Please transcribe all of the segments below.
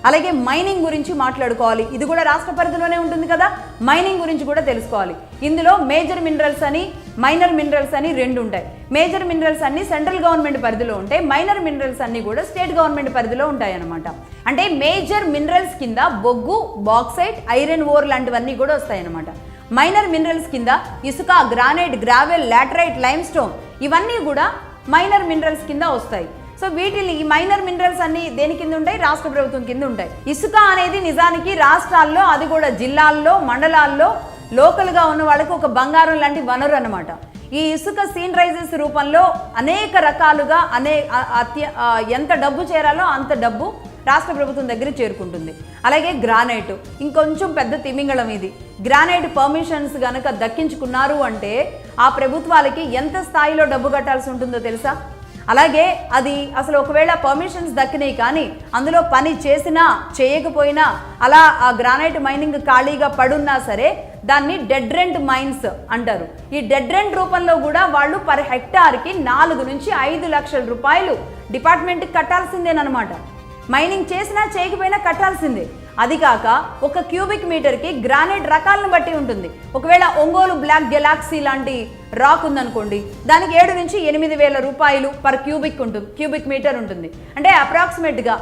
అలాగే మైనింగ్ గురించి మాట్లాడుకోవాలి. ఇది కూడా రాష్ట్ర పరిధిలోనే ఉంటుంది కదా. మైనింగ్ గురించి కూడా తెలుసుకోవాలి. ఇందులో మేజర్ మినరల్స్ అని మైనర్ మినరల్స్ అని రెండు ఉంటాయి. మేజర్ మినరల్స్ అన్ని సెంట్రల్ గవర్నమెంట్ పరిధిలో ఉంటాయి. మైనర్ మినరల్స్ అన్ని కూడా స్టేట్ గవర్నమెంట్ పరిధిలో ఉంటాయి అన్నమాట. అంటే మేజర్ మినరల్స్ కింద బొగ్గు, బాక్సైట్, ఐరన్ ఓర్ లాంటివన్నీ కూడా వస్తాయి అన్నమాట. మైనర్ మినరల్స్ కింద ఇసుక, granite, gravel, laterite, lime stone ఇవన్నీ కూడా మైనర్ మినరల్స్ కింద వస్తాయి. సో వీటిని ఈ మైనర్ మినరల్స్ అన్ని దేని కింద ఉంటాయి? రాష్ట్ర ప్రభుత్వం కింద ఉంటాయి. ఇసుక అనేది నిజానికి రాష్ట్రాల్లో, అది కూడా జిల్లాల్లో, మండలాల్లో లోకల్గా ఉన్న వాళ్ళకి ఒక బంగారం లాంటి వనరు అన్నమాట. ఈ ఇసుక సీన్ రైజెస్ రూపంలో అనేక రకాలుగా ఎంత డబ్బు చేరాలో అంత డబ్బు రాష్ట్ర ప్రభుత్వం దగ్గర చేరుకుంటుంది. అలాగే గ్రానైట్ ఇంకొంచెం పెద్ద తిమింగళం ఇది. గ్రానైట్ పర్మిషన్స్ కనుక దక్కించుకున్నారు అంటే ఆ ప్రభుత్వాలకి ఎంత స్థాయిలో డబ్బు కట్టాల్సి ఉంటుందో తెలుసా? అలాగే అది అసలు ఒకవేళ పర్మిషన్స్ దక్కినాయి కానీ అందులో పని చేసినా చేయకపోయినా అలా ఆ గ్రానైట్ మైనింగ్ ఖాళీగా పడున్నా సరే దాన్ని డెడ్ రెంట్ మైన్స్ అంటారు. ఈ డెడ్ రెంట్ రూపంలో కూడా వాళ్ళు పర్ హెక్టార్కి 4 నుంచి 5 లక్షల రూపాయలు డిపార్ట్మెంట్కి కట్టాల్సిందేనమాట. మైనింగ్ చేసినా చేయకపోయినా కట్టాల్సిందే. అది కాక ఒక క్యూబిక్ మీటర్కి గ్రానైట్ రకాలను బట్టి ఉంటుంది. ఒకవేళ ఒంగోలు బ్లాక్ గెలాక్సీ లాంటి రాక్ ఉందనుకోండి, దానికి 7 నుంచి 8,000 రూపాయలు పర్ క్యూబిక్ మీటర్ ఉంటుంది. అంటే అప్రాక్సిమేట్గా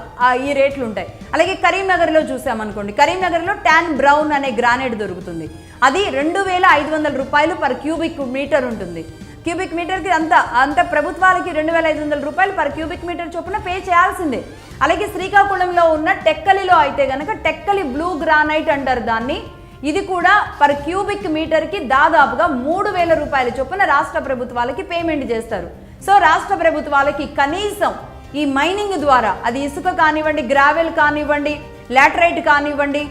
ఈ రేట్లు ఉంటాయి. అలాగే కరీంనగర్లో చూసామనుకోండి, కరీంనగర్లో ట్యాన్ బ్రౌన్ అనే గ్రానైట్ దొరుకుతుంది. అది 2,500 రూపాయలు పర్ క్యూబిక్ మీటర్ ఉంటుంది. క్యూబిక్ మీటర్కి అంత ప్రభుత్వాలకి 2,500 రూపాయలు పర్ క్యూబిక్ మీటర్ చొప్పున పే చేయాల్సిందే. అలాగే శ్రీకాకుళంలో ఉన్న టెక్కలిలో అయితే కనుక టెక్కలి బ్లూ గ్రానైట్ అంటారు దాన్ని. ఇది కూడా పర్ క్యూబిక్ మీటర్కి దాదాపుగా 3,000 రూపాయల చొప్పున రాష్ట్ర ప్రభుత్వాలకి పేమెంట్ చేస్తారు. సో రాష్ట్ర ప్రభుత్వాలకి కనీసం ఈ మైనింగ్ ద్వారా, అది ఇసుక కానివ్వండి, గ్రావెల్ కానివ్వండి, లాటరైట్ కానివ్వండి,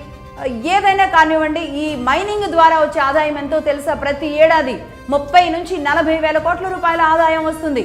ఏదైనా కానివ్వండి, ఈ మైనింగ్ ద్వారా వచ్చే ఆదాయం ఎంతో తెలుసా? ప్రతి ఏడాది 30 నుంచి 40 వేల కోట్ల రూపాయల ఆదాయం వస్తుంది.